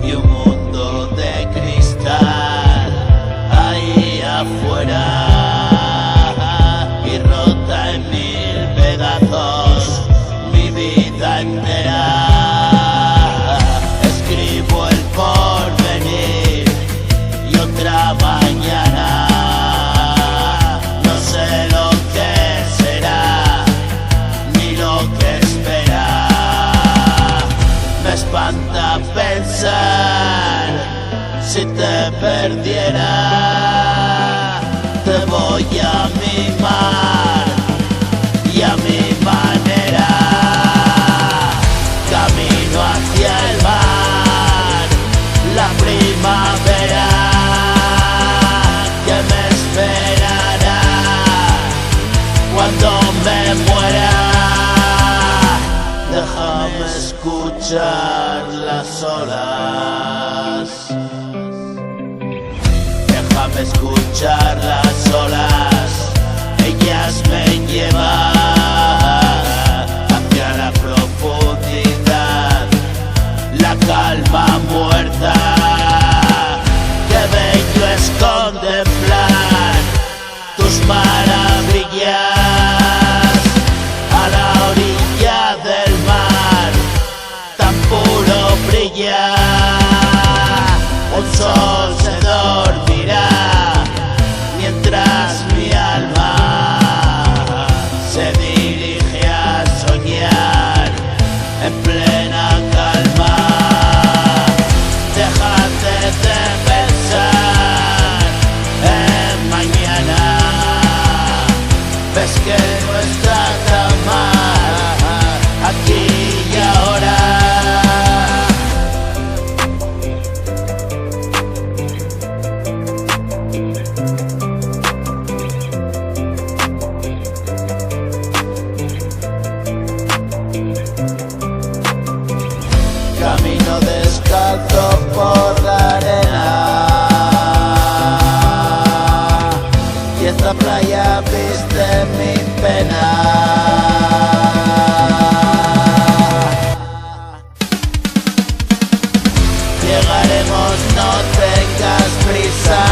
y un mundo de cristal ahí afuera, y rota en mil pedazos mi vida entera. Escribo el porvenir y otra mañana, no sé lo que será ni lo que espera. Me espanta pensar, si te perdiera te voy a mimar y a mi manera. Camino hacia el mar, la primavera que me esperará cuando me muera. Déjame escuchar las olas, déjame escuchar las olas, ellas me llevan hacia la profundidad, la calma muerta. Qué bello es contemplar tus maravillas a la orilla del mar, tan puro brilla. Un sol se dormirá mientras mi alma se dirige a soñar en plena calma. Déjate de pensar en mañana, ves que no está tan mal aquí y ahora. Camino descalzo por la arena y esta playa viste mi pena. Llegaremos, no tengas prisa.